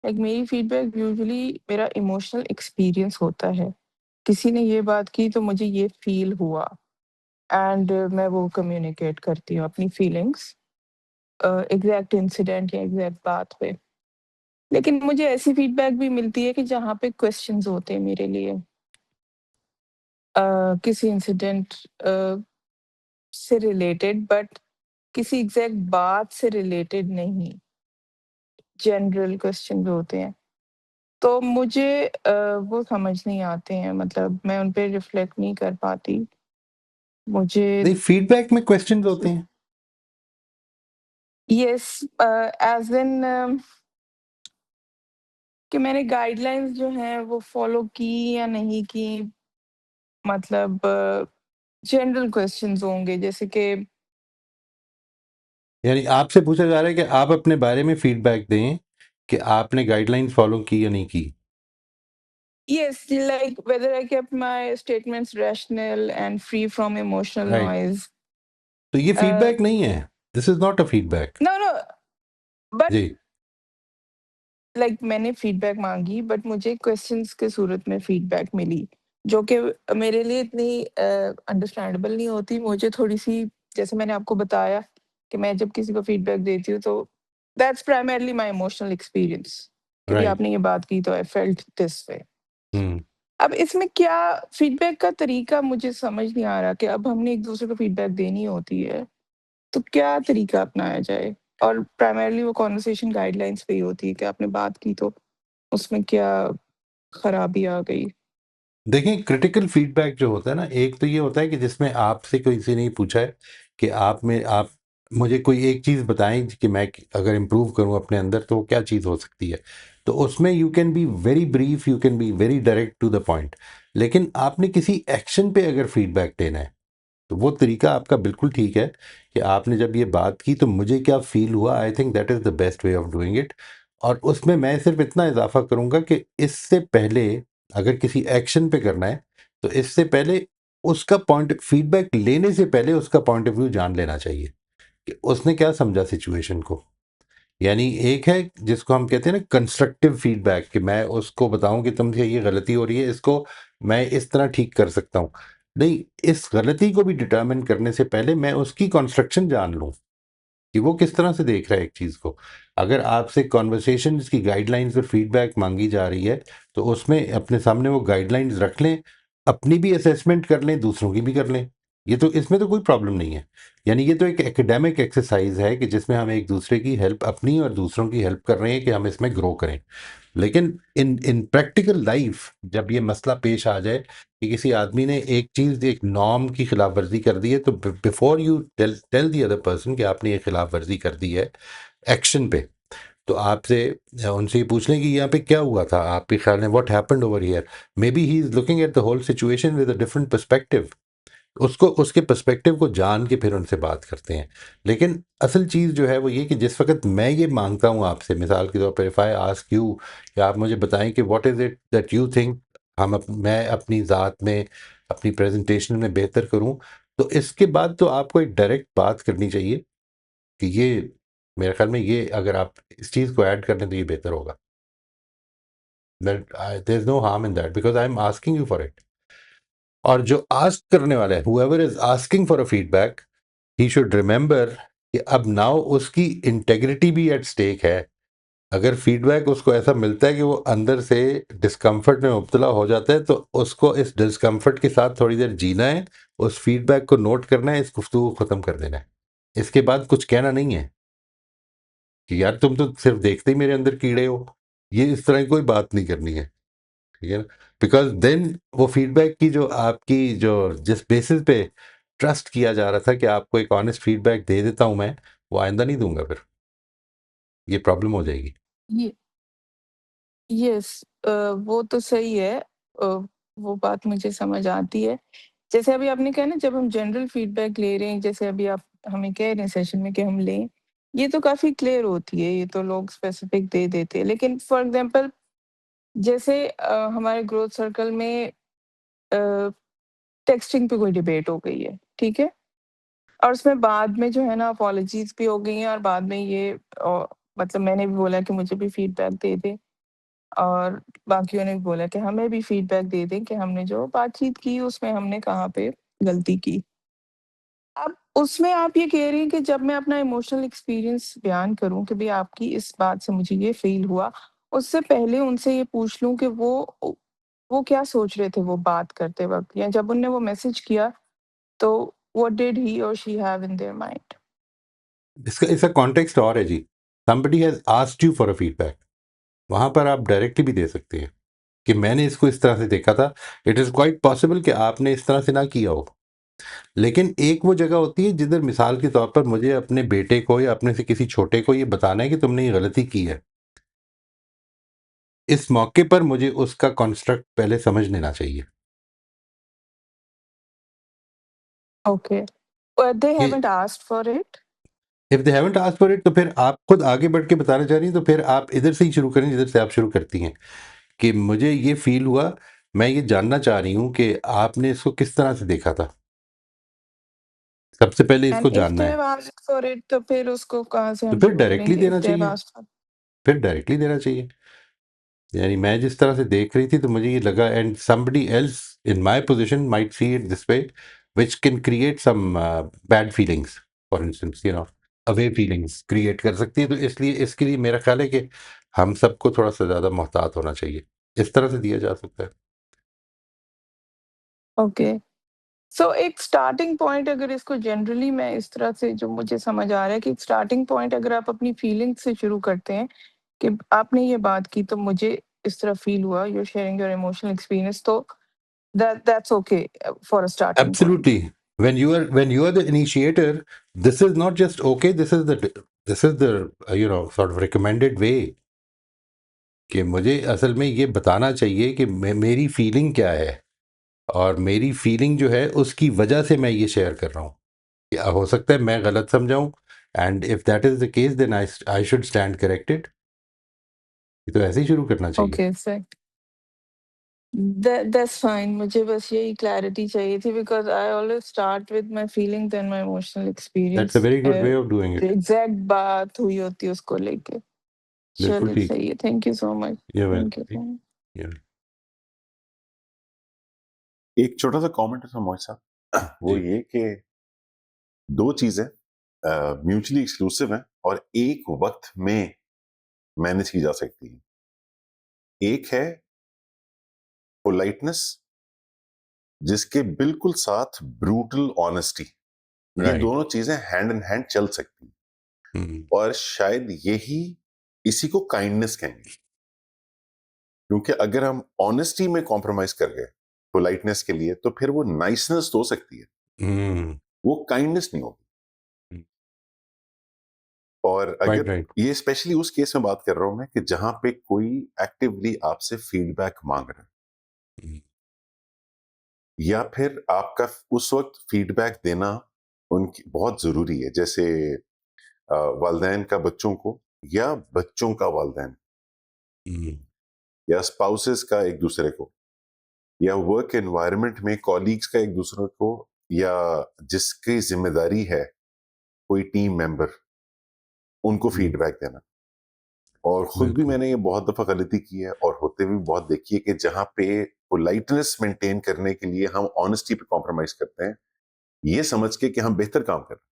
लाइक मेरी फीडबैक यूजुअली मेरा इमोशनल एक्सपीरियंस होता है। किसी ने ये बात की तो मुझे ये फ़ील हुआ, एंड मैं वो कम्युनिकेट करती हूँ अपनी फीलिंग्स एग्ज़ैक्ट इंसिडेंट या एग्ज़ैक्ट बात पे। लेकिन मुझे ऐसी फीडबैक भी मिलती है कि जहाँ पे क्वेश्चन्स होते हैं मेरे लिए किसी इंसिडेंट अ, से रिलेटेड, बट किसी एग्ज़ैक्ट बात से रिलेटेड नहीं, जनरल क्वेश्चन होते हैं। तो मुझे वो समझ नहीं आते हैं, मतलब मैं उन पे रिफ्लेक्ट नहीं कर पाती। मुझे नहीं, फीडबैक में क्वेश्चन्स होते हैं? यस, एज़ इन कि मैंने गाइडलाइंस जो हैं वो फ़ॉलो की या नहीं की, मतलब जनरल क्वेश्चंस होंगे जैसे कि यानी आपसे पूछा जा रहा है कि आप अपने बारे में फीडबैक दें कि आपने गाइडलाइंस फॉलो की या नहीं की? Yes, like whether I keep my statements rational and free from emotional right. Noise. तो ये अ, फीडबैक नहीं है। This is not a feedback. No, no, but जी, लाइक मैंने फीडबैक माँगी, बट मुझे क्वेश्चंस के सूरत में फीडबैक मिली, जो कि मेरे लिए इतनी अंडरस्टैंडेबल नहीं होती। मुझे थोड़ी-सी, जैसे मैंने आपको बताया कि मैं जब किसी को फीडबैक देती हूँ, तो that's primarily my emotional experience कि भई राइट। आपने ये बात की तो आई फेल्ट दिस वे। हुँ। अब इसमें क्या फीडबैक का तरीका मुझे समझ नहीं आ रहा कि अब हमने एक-दूसरे को फीडबैक देनी होती है, तो क्या तरीका अपनाया जाए? और प्राइमरीली वो कन्वर्सेशन गाइडलाइंस पे ही होती है कि आपने बात की तो उसमें क्या खराबी आ गई? देखिए, क्रिटिकल फीडबैक जो होता है ना, एक तो ये होता है कि जिसमें आपसे किसी ने पूछा है कि आप मुझे कोई एक चीज़ बताएँ कि मैं अगर इम्प्रूव करूँ अपने अंदर तो वो क्या चीज़ हो सकती है। तो उसमें you can be very brief, you can be very direct to the point. लेकिन आपने किसी एक्शन पे अगर फीडबैक देना है, तो वो तरीका आपका बिल्कुल ठीक है कि आपने जब ये बात की तो मुझे क्या फ़ील हुआ, I think that is the best way of doing it. और उसमें मैं सिर्फ़ इतना इज़ाफ़ा करूँगा कि इससे पहले अगर किसी एक्शन पे करना है, तो इससे पहले उसका पॉइंट फीडबैक लेने से पहले उसका पॉइंट ऑफ व्यू जान लेना चाहिए कि उसने क्या समझा सिचुएशन को। यानी एक है जिसको हम कहते हैं ना कंस्ट्रक्टिव फीडबैक, कि मैं उसको बताऊं कि तुमसे ये गलती हो रही है, इसको मैं इस तरह ठीक कर सकता हूँ। नहीं, इस गलती को भी डिटर्मिन करने से पहले मैं उसकी कंस्ट्रक्शन जान लूं कि वो किस तरह से देख रहा है एक चीज़ को। अगर आपसे कॉन्वर्सेशन की गाइडलाइंस और फीडबैक मांगी जा रही है तो उसमें अपने सामने वो गाइडलाइंस रख लें, अपनी भी असेसमेंट कर लें, दूसरों की भी कर लें। ये तो, इसमें तो कोई प्रॉब्लम नहीं है। यानी ये तो एक एकेडमिक एक्सरसाइज है कि जिसमें हम एक दूसरे की हेल्प, अपनी और दूसरों की हेल्प कर रहे हैं कि हम इसमें ग्रो करें। लेकिन इन इन प्रैक्टिकल लाइफ जब ये मसला पेश आ जाए कि किसी आदमी ने एक चीज़, एक नॉर्म की खिलाफ वर्जी कर दी है, तो before you tell the other person कि आपने ये खिलाफ वर्जी कर दी है एक्शन पे, तो आपसे उनसे ये पूछ लें कि यहाँ पे क्या हुआ था आपके ख्याल में, what happened over here. Maybe he is looking at the whole situation with a different perspective. उसको, उसके पर्सपेक्टिव को जान के फिर उनसे बात करते हैं। लेकिन असल चीज़ जो है वो ये कि जिस वक्त मैं ये मांगता हूँ आपसे, मिसाल के तौर पर इफ़ आई आस्क यू कि आप मुझे बताएं कि what is it that you think मैं अपनी ज़ात में, अपनी प्रेजेंटेशन में बेहतर करूँ, तो इसके बाद तो आपको एक डायरेक्ट बात करनी चाहिए कि ये, मेरे ख्याल में ये अगर आप इस चीज़ को ऐड कर लें तो ये बेहतर होगा। That there is no harm in that because I am asking you for it. और जो आस्क करने वाला है, whoever is asking for a feedback, he should remember कि अब नाउ उसकी इंटेग्रिटी भी एट स्टेक है। अगर फीडबैक उसको ऐसा मिलता है कि वो अंदर से डिस्कम्फर्ट में मुब्तला हो जाता है, तो उसको इस डिस्कम्फर्ट के साथ थोड़ी देर जीना है, उस फीडबैक को नोट करना है, इस गुफ्तगू को ख़त्म कर देना है। इसके बाद कुछ कहना नहीं है कि यार तुम तो सिर्फ देखते ही मेरे अंदर कीड़े हो। ये इस तरह की कोई बात नहीं करनी है, ठीक है ना? बिकॉज देन वो फीडबैक की जो आपकी, जो जिस बेसिस पे ट्रस्ट किया जा रहा था कि आपको एक ऑनेस्ट फीडबैक दे देता हूं मैं, वो आइंदा नहीं दूंगा, फिर ये प्रॉब्लम हो जाएगी। ये यस, वो तो सही है। वो बात मुझे समझ आती है। जैसे अभी आपने कहा ना, जब हम जनरल फीडबैक ले रहे हैं, जैसे अभी आप हमें कह रहे हैं सेशन में कि हम लें, ये तो काफ़ी क्लियर होती है, ये तो लोग स्पेसिफिक दे देते हैं। लेकिन फॉर एग्ज़ाम्पल जैसे हमारे ग्रोथ सर्कल में अ, टेक्स्टिंग पे कोई डिबेट हो गई है, ठीक है? और उसमें बाद में जो है ना अपॉलजीज़ भी हो गई हैं, और बाद में ये मतलब मैंने भी बोला कि मुझे भी फीडबैक दे दें, और बाकियों ने भी बोला कि हमें भी फीडबैक दे दें कि हमने जो बातचीत की उसमें हमने कहाँ पे गलती की। अब उसमें आप ये कह रही हैं कि जब मैं अपना इमोशनल एक्सपीरियंस बयान करूँ कि भई आपकी इस बात से मुझे ये फ़ील हुआ, उससे पहले उनसे ये पूछ लूँ कि वो क्या सोच रहे थे वो बात करते वक़्त, या जब उन्होंने वो मैसेज किया, तो व्हाट डिड ही और she have in their mind? इसका इसका कॉन्टेक्स्ट और है जी। somebody has asked you for a feedback, वहां पर आप डायरेक्टली भी दे सकते हैं कि मैंने इसको इस तरह से देखा था। इट इज़ क्वाइट पॉसिबल कि आपने इस तरह से ना किया हो। लेकिन एक वो जगह होती है जिधर मिसाल के तौर पर मुझे अपने बेटे को या अपने से किसी छोटे को ये बताना है कि तुमने ये गलती की है। इस मौके पर मुझे उसका कंस्ट्रक्ट पहले समझ लेना चाहिए ओके, बट दे कि haven't asked for it. If they haven't asked for it, तो फिर आप खुद आगे बढ़ के बताना चाह रही हैं, तो फिर आप इधर से ही शुरू करें जिधर से आप शुरू करती हैं कि मुझे ये फील हुआ, मैं ये जानना चाह रही हूँ कि आपने इसको किस तरह से देखा था। सबसे पहले एंड इसको इफ जानना दे है, हैव आस्क्ड फॉर इट, तो फिर उसको कहाँ से तो हम फिर शुरू डायरेक्टली करेंगे इफ देना दे हैव चाहिए। Asked for? फिर डायरेक्टली देना चाहिए। यानी मैं जिस तरह से देख रही थी तो मुझे ये लगा, and somebody else in my position might see it this way, which can create some bad feelings, for instance, away feelings create कर सकती है। तो इसलिए इसके लिए मेरा ख्याल है कि हम सबको थोड़ा सा ज़्यादा मोहतात होना चाहिए। इस तरह से दिया जा सकता है। ओके। सो एक स्टार्टिंग पॉइंट, अगर इसको जनरली मैं इस तरह से, जो मुझे समझ आ रहा है कि एक स्टार्टिंग पॉइंट अगर आप अपनी फीलिंग्स से शुरू करते हैं कि आपने ये बात की तो मुझे इस तरह फील हुआ, you are sharing your emotional experience, तो that's okay for a starting point. Absolutely. When you are the initiator, this is not just okay. This is the sort of recommended way कि मुझे असल में ये बताना चाहिए कि मेरी फीलिंग क्या है, और मेरी फीलिंग जो है उसकी वजह से मैं ये शेयर कर रहा हूँ। हो सकता है मैं गलत समझाऊं, and if that is the case then I should stand corrected. तो ऐसे ही शुरू करना चाहिए। ओके सर, दैट्स फाइन, मुझे बस यही क्लैरिटी चाहिए थी because I always start with my feelings and my emotional that's a experience very good way of doing जो इट। एग्ज़ैक्ट बात हुई होती है उसको लेके। बिल्कुल चलिए ठीक। सही है, thank you so much, you are thank you welcome. So much. या एक छोटा सा कमेंट है मोहित साहब, वो जी। ये कि दो चीजें म्यूचुअली एक्सक्लूसिव हैं और एक वक्त में मैनेज की जा सकती हैं। एक है पोलाइटनेस, जिसके बिल्कुल साथ ब्रूटल ऑनेस्टी। ये राइट। दोनों चीजें हैंड इन हैंड चल सकती हैं, हुँ, और शायद यही इसी को काइंडनेस कहेंगे। क्योंकि अगर हम ऑनेस्टी में कॉम्प्रोमाइज कर गए पोलाइटनेस के लिए, तो फिर वो नाइसनेस तो हो सकती है, हुँ, वो काइंडनेस नहीं होगी। हुँ, और क्वाइट अगर राइट। ये स्पेशली उस केस में बात कर रहा हूं मैं कि जहां पे कोई एक्टिवली आपसे फीडबैक मांग रहा है, हुँ, या फिर आपका उस वक्त फीडबैक देना उनकी बहुत जरूरी है, जैसे वालदैन का बच्चों को, या बच्चों का वालदैन, हुँ, या स्पाउसेस का एक दूसरे को, या वर्क एनवायरनमेंट में कॉलीग्स का एक दूसरे को, या जिसकी जिम्मेदारी है कोई टीम मेंबर, उनको हुँ, फीडबैक देना। और खुद भी बिल्कुल। मैंने ये बहुत दफा गलती की है, और होते हुए बहुत देखी है कि जहां पे पोलाइटनेस मेंटेन करने के लिए हम ऑनेस्टी पे कॉम्प्रोमाइज करते हैं, ये समझ के कि हम बेहतर काम कर रहे हैं।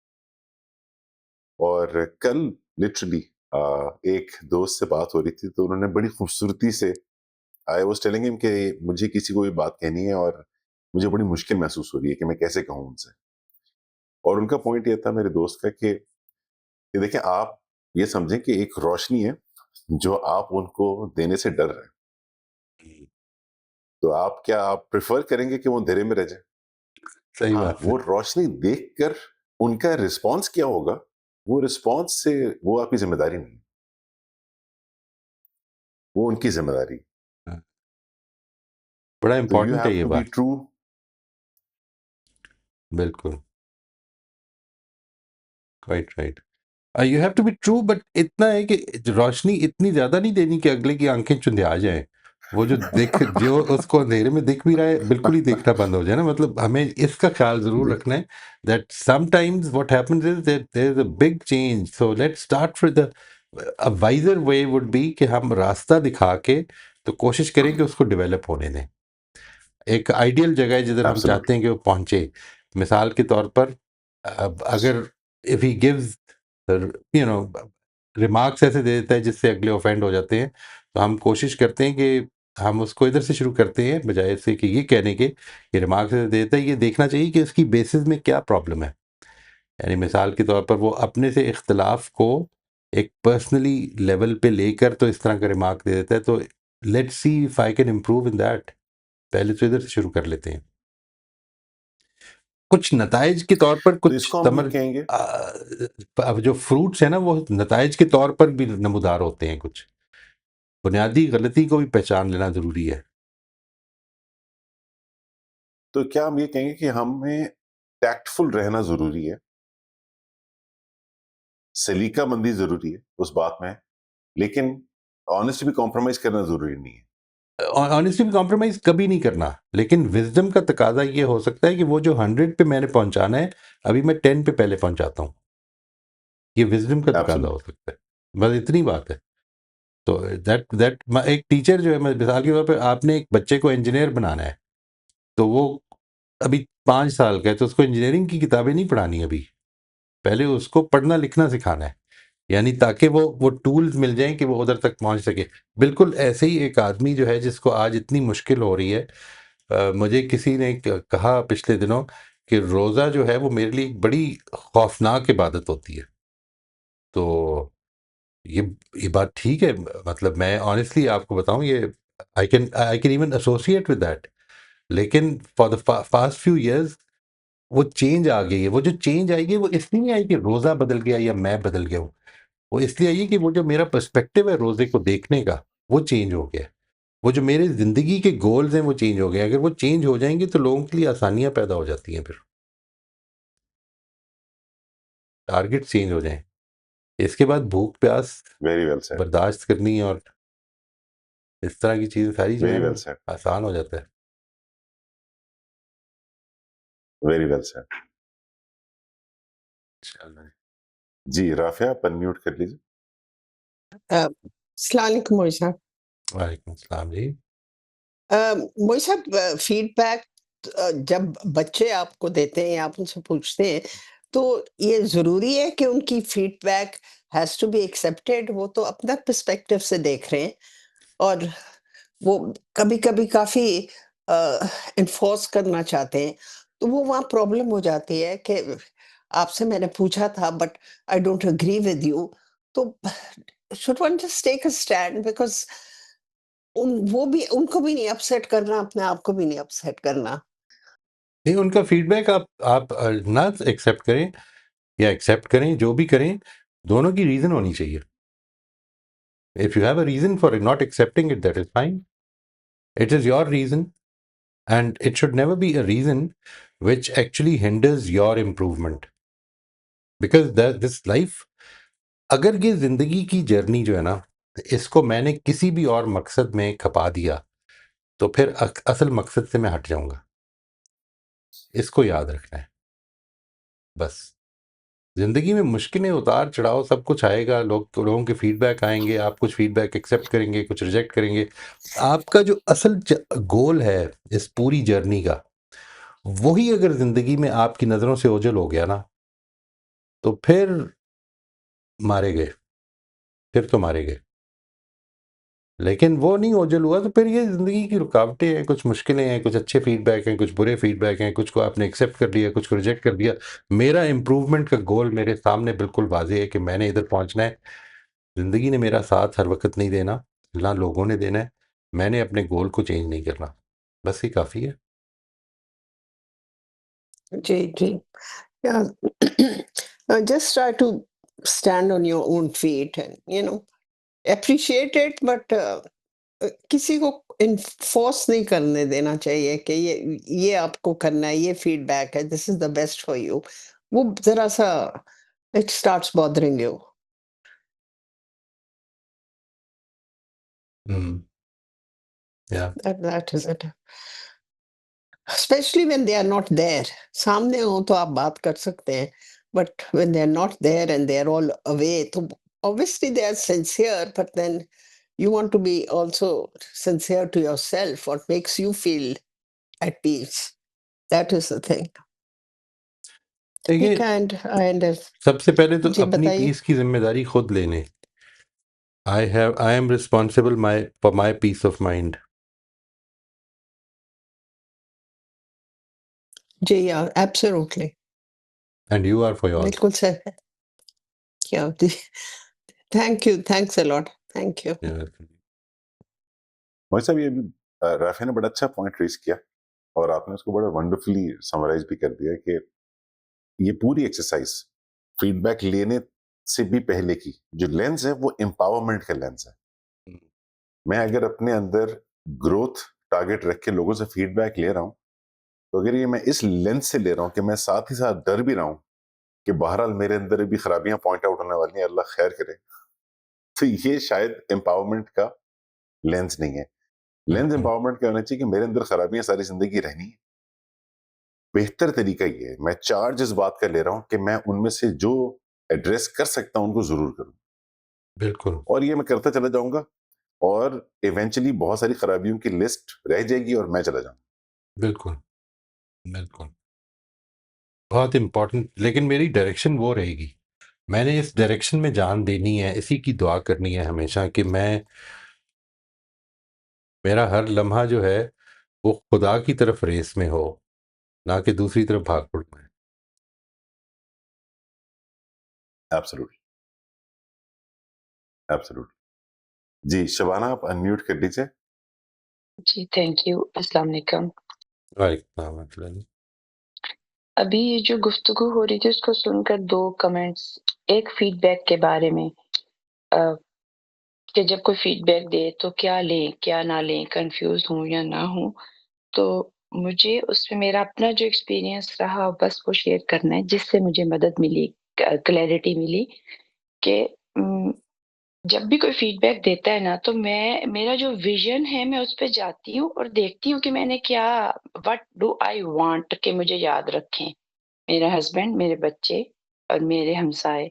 और कल लिटरली एक दोस्त से बात हो रही थी, तो उन्होंने बड़ी खूबसूरती से, आई वाज टेलिंग हिम कि मुझे किसी को भी बात कहनी है और मुझे बड़ी मुश्किल महसूस हो रही है कि मैं कैसे कहूं उनसे। और उनका पॉइंट ये था, मेरे दोस्त का, कि देखिए, आप ये समझें कि एक रोशनी है जो आप उनको देने से डर रहे हैं। हुँ, तो आप प्रेफर करेंगे कि वो अंधेरे में रह जाए? सही हाँ, बात है। वो रोशनी देखकर उनका रिस्पॉन्स क्या होगा, वो रिस्पॉन्स से, वो आपकी जिम्मेदारी नहीं है, वो उनकी जिम्मेदारी है। हाँ, बड़ा तो यू इम्पोर्टेंट है हैव ये टू बी बात। ट्रू। बिल्कुल, quite right. You have to be true, but इतना है कि रोशनी इतनी ज़्यादा नहीं देनी कि अगले की आँखें चुंधिया जाएँ। वो जो उसको अंधेरे में दिख भी रहा है, बिल्कुल ही देखना बंद हो जाए ना। मतलब हमें इसका ख़्याल ज़रूर जी, रखना है that sometimes what happens is that there is a big change, so let's start with a wiser way would be कि हम रास्ता दिखा के तो कोशिश करें कि उसको डेवलप होने दें। एक आइडियल जगह है जिधर हम चाहते एब्सोल्युटली। हैं कि वो पहुंचे। मिसाल के तौर पर अब अगर if he gives you know remarks ऐसे दे देता है जिससे अगले ऑफेंड हो जाते हैं, तो हम कोशिश करते हैं कि हम उसको इधर से शुरू करते हैं बजाय इससे कि ये कहने के ये रिमार्क्स ऐसे दे देता है, ये देखना चाहिए कि उसकी बेसिस में क्या प्रॉब्लम है। यानी मिसाल के तौर पर वो अपने से इख्तलाफ को एक पर्सनली लेवल पे लेकर तो इस तरह का रिमार्क दे देता है, तो let's see if I can improve in that. पहले तो इधर से शुरू कर लेते हैं। कुछ नताइज के तौर पर तो कुछ इसको हम ये समर कहेंगे। अब जो फ्रूट्स है ना वो नताइज के तौर पर भी नमूदार होते हैं। कुछ बुनियादी गलती को भी पहचान लेना ज़रूरी है। तो क्या हम ये कहेंगे कि हमें टैक्टफुल रहना जरूरी है, सलीका मंदी जरूरी है उस बात में, लेकिन ऑनेस्ट भी कॉम्प्रोमाइज करना जरूरी नहीं है? ऑनेस्टली कॉम्प्रोमाइज़ कभी नहीं करना, लेकिन विज़डम का तकाज़ा ये हो सकता है कि वो जो 100 पे मैंने पहुँचाना है, अभी मैं 10 पे पहले पहुँचाता हूँ। ये विज़डम का तकाज़ा हो एब्सोल्युटली। सकता है। बस इतनी बात है। तो दैट दैट म एक टीचर जो है, मैं मिसाल के तौर पे आपने एक बच्चे को इंजीनियर बनाना है, तो वो अभी 5 साल का है, तो उसको इंजीनियरिंग की किताबें नहीं पढ़ानी अभी। पहले उसको पढ़ना लिखना सिखाना है, यानी ताकि वो टूल्स मिल जाएं कि वो उधर तक पहुंच सके। बिल्कुल ऐसे ही एक आदमी जो है जिसको आज इतनी मुश्किल हो रही है, मुझे किसी ने कहा पिछले दिनों कि रोज़ा जो है वो मेरे लिए एक बड़ी खौफनाक इबादत होती है। तो ये ये बात ठीक है। मतलब मैं ऑनेस्टली आपको बताऊं, ये I can even associate with that. लेकिन for the past few years वो चेंज आ गई है। वो जो चेंज आई है वो इसलिए नहीं आई कि रोज़ा बदल गया या मैं बदल गया हूँ। वो इसलिए आई है कि वो जो मेरा पर्सपेक्टिव है रोज़े को देखने का, वो चेंज हो गया है। वो जो मेरे ज़िंदगी के गोल्स हैं वो चेंज हो गए। अगर वो चेंज हो जाएंगे तो लोगों के लिए आसानियाँ पैदा हो जाती हैं। फिर टारगेट चेंज हो जाएं, इसके बाद भूख प्यास वेरी वेल सेड। बर्दाश्त करनी और इस तरह की चीज़ें सारी जो वेरी है वेल ना सेड, आसान हो जाता है। Very well said. चलो जी, राफ़िया आप अनम्यूट कर लीजिए। अस्सलाम वालेकुम मोई साहब। वालेकुम सलाम जी। मोई साहब फीडबैक जब बच्चे आपको देते हैं, आप उनसे पूछते हैं, तो ये ज़रूरी है कि उनकी feedback has to be accepted? वो तो अपना पर्सपेक्टिव से देख रहे हैं और वो कभी-कभी काफ़ी एनफोर्स करना चाहते हैं, तो वो वहाँ प्रॉब्लम हो जाती है कि आपसे मैंने पूछा था but I don't agree with you. तो should one just take a stand because वो भी उनको भी नहीं अपसेट करना, अपने आप को भी नहीं अपसेट करना। नहीं, उनका फीडबैक आप ना एक्सेप्ट करें या एक्सेप्ट करें, जो भी करें, दोनों की रीज़न होनी चाहिए। If you have a reason for not accepting it, that is fine. It is your reason and it should never be a reason which actually hinders your improvement, because this life, अगर ये ज़िंदगी की journey जो है ना, इसको मैंने किसी भी और मकसद में खपा दिया, तो फिर असल मकसद से मैं हट जाऊँगा। इसको याद रखना है, बस। ज़िंदगी में मुश्किलें, उतार-चढ़ाव सब कुछ आएगा, लोगों के फीडबैक आएँगे, आप कुछ फीडबैक एक्सेप्ट करेंगे, कुछ रिजेक्ट करेंगे। आपका जो असल गोल है इस पूरी जर्नी का, वही अगर ज़िंदगी में आपकी नज़रों से ओझल हो गया ना, तो फिर मारे गए, फिर तो मारे गए। लेकिन वो नहीं ओझल हुआ, तो फिर ये ज़िंदगी की रुकावटें हैं, कुछ मुश्किलें हैं, कुछ अच्छे फीडबैक हैं, कुछ बुरे फीडबैक हैं, कुछ को आपने एक्सेप्ट कर लिया, कुछ को रिजेक्ट कर दिया। मेरा इम्प्रूवमेंट का गोल मेरे सामने बिल्कुल वाज़ेह है कि मैंने इधर पहुँचना है। ज़िंदगी ने मेरा साथ हर वक़्त नहीं देना, ना लोगों ने देना है। मैंने अपने गोल को चेंज नहीं करना, बस ये काफ़ी है। जी, जी। Yeah. Just try to stand on your own feet and, appreciate it, but किसी को इन्फोर्स नहीं करने देना चाहिए कि ये आपको करना है, ये फीडबैक है, this is the best for you. वो ज़रा-सा इट स्टार्ट्स बॉदरिंग यू। हुँ, या that is it. Especially when they are not there. सामने हो तो आप बात कर सकते हैं, but when they are not there and they are all away, तो obviously they are sincere, but then you want to be also sincere to yourself, what makes you feel at peace. That is the thing. ठीक देखिए, है, and सबसे पहले तो जी अपनी बताइए। Piece की ज़िम्मेदारी खुद लें। I am responsible for my peace of mind जी, yeah absolutely, and you are for yours. बिल्कुल सही। या जी, thank you, thanks a lot, thank you. Mohit साहब, ये राफ़िया ने बड़ा अच्छा पॉइंट रेज़ किया और आपने उसको बड़ा वंडरफुली समराइज़ भी कर दिया कि ये पूरी एक्सरसाइज़ फीडबैक लेने से भी पहले की जो लेंस है वो एम्पावरमेंट का लेंस है। मैं अगर अपने अंदर ग्रोथ टारगेट रख के लोगों से फीडबैक ले रहा हूँ, तो अगर ये मैं इस लेंस से ले रहा हूँ कि मैं साथ ही साथ डर भी रहा हूँ कि बहरहाल मेरे अंदर भी खराबियां पॉइंट आउट होने वाली हैं, अल्लाह खैर करे, तो ये शायद एम्पावरमेंट का लेंस नहीं है। लेंस एम्पावरमेंट का होना चाहिए कि मेरे अंदर खराबियां सारी जिंदगी रहनी है। बेहतर तरीका ये है, मैं चार्ज इस बात का ले रहा हूं कि मैं उनमें से जो एड्रेस कर सकता हूं उनको जरूर करूं, बिल्कुल, और ये मैं करता चला जाऊंगा और इवेंचुअली बहुत सारी खराबियों की लिस्ट रह जाएगी और मैं चला जाऊंगा। बिल्कुल, बिल्कुल। बहुत इम्पोर्टेंट, लेकिन मेरी डायरेक्शन वो रहेगी। मैंने इस डायरेक्शन में जान देनी है, इसी की दुआ करनी है हमेशा कि मेरा हर लम्हा जो है वो खुदा की तरफ रेस में हो, ना कि दूसरी तरफ भाग पड़ूं मैं। Absolutely, absolutely. जी शबाना, आप अनम्यूट कर लीजिए। जी, थैंक यू। अस्सलाम वालेकुम। वालेकुम सलाम वरहमतुल्लाह जी। अभी ये जो गुफ्तगू हो रही थी उसको सुनकर 2 कमेंट्स, एक फीडबैक के बारे में अ, कि जब कोई फीडबैक दे तो क्या लें, क्या ना लें, कन्फ्यूज़ हूँ या ना हूँ। तो मुझे उसमें मेरा अपना जो एक्सपीरियंस रहा बस वो शेयर करना है जिससे मुझे मदद मिली, क्लैरिटी मिली कि उम जब भी कोई फीडबैक देता है ना, तो मेरा जो विज़न है, मैं उस पे जाती हूँ और देखती हूँ कि मैंने क्या व्हाट डू आई वांट कि मुझे याद रखें, मेरे हस्बैंड, मेरे बच्चे और मेरे हमसाए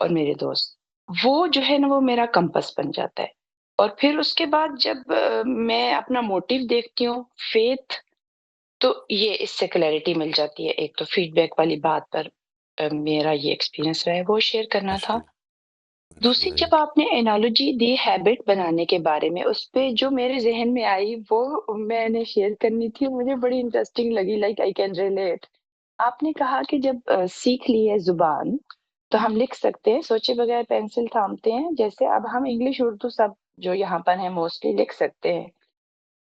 और मेरे दोस्त। वो जो है ना, वो मेरा कंपास बन जाता है। और फिर उसके बाद जब मैं अपना मोटिव देखती हूँ, फेथ, तो ये इससे क्लैरिटी मिल जाती है। एक तो फीडबैक वाली बात पर मेरा ये एक्सपीरियंस रहा है, वो शेयर करना था। दूसरी, माशाल्लाह जब आपने एनालॉजी दी हैबिट बनाने के बारे में, उसपे जो मेरे ज़हन में आई वो मैंने शेयर करनी थी, मुझे बड़ी इंटरेस्टिंग लगी, लाइक आई कैन रिलेट। आपने कहा कि जब सीख ली है ज़ुबान, तो हम लिख सकते हैं, सोचे बगैर पेंसिल थामते हैं। जैसे अब हम इंग्लिश, उर्दू सब जो यहाँ पर हैं मोस्टली लिख सकते हैं।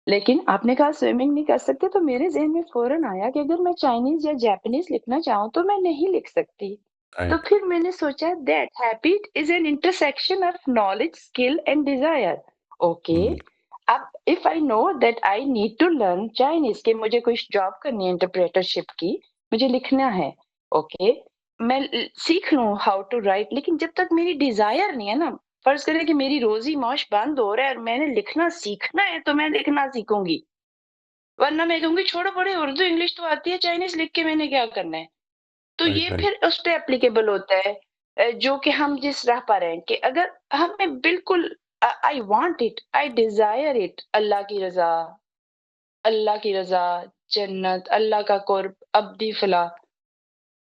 लेकिन आपने कहा स्विमिंग नहीं कर सकते, तो मेरे ज़हन में फ़ौरन आया कि अगर मैं चाइनीज़ या जापानीज़ लिखना चाहूँ तो मैं नहीं लिख सकती। तो राइट फिर मैंने सोचा that habit is an intersection of knowledge, skill and desire. Okay, अब if I know that I need to learn Chinese, कि मुझे कोई जॉब करनी है इंटरप्रेटरशिप की, मुझे लिखना है, ओके, मैं सीख लूँ हाउ टू राइट। लेकिन जब तक मेरी डिज़ायर नहीं है ना, फ़र्ज़ करें कि मेरी रोज़ी-मौश बंद हो रहा है और मैंने लिखना सीखना है, तो मैं लिखना सीखूँगी। वरना मैं कहूँगी छोड़ो परे, उर्दू इंग्लिश तो आती है, चाइनीज़ लिख के मैंने क्या करना है? तो ये राइट राइट फिर उस पे एप्लीकेबल होता है, जो कि हम जिस राह पर हैं, कि अगर हमें बिल्कुल I want it, I desire it, Allah की रज़ा, जन्नत, अल्लाह का कुर्ब, अब्दी फलाह।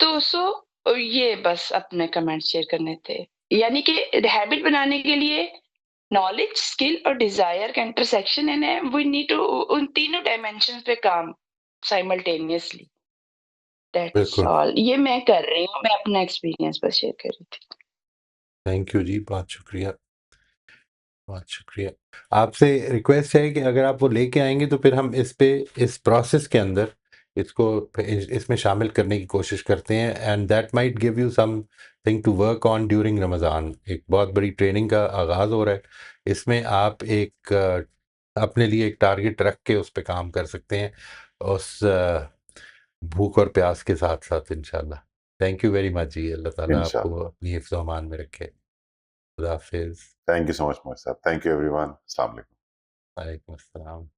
तो ये बस अपने कमेंट्स शेयर करने थे। यानी कि हैबिट बनाने के लिए नॉलेज, स्किल और डिज़ायर का इंटरसेक्शन है, वी नीड टू उन तीनों डायमेंशंस पे काम साइमल्टेनियसली। दैट्स बिल्कुल ऑल। ये मैं कर रही हूँ, मैं अपना एक्सपीरियंस बस शेयर कर रही थी। थैंक यू जी बहुत शुक्रिया आपसे रिक्वेस्ट है कि अगर आप वो लेके आएंगे तो फिर हम इस प्रोसेस के अंदर इसको इसमें शामिल करने की कोशिश करते हैं and that might give you something to work on during Ramzan. एक बहुत बड़ी ट्रेनिंग का आगाज़ हो रहा है, इसमें आप एक अपने लिए एक टारगेट रख के उस पर काम कर सकते हैं, उस भूख और प्यास के साथ साथ इंशाल्लाह। थैंक यू वेरी मच जी, अल्लाह ताला आपको इंशाल्लाह। अपनी हिफ्ज़ व अमान में रखे। खुदा हाफिज़। थैंक यू सो मच मोहित साहब। Thank you everyone. अस्सलाम वालेकुम। वालेकुम अस्सलाम।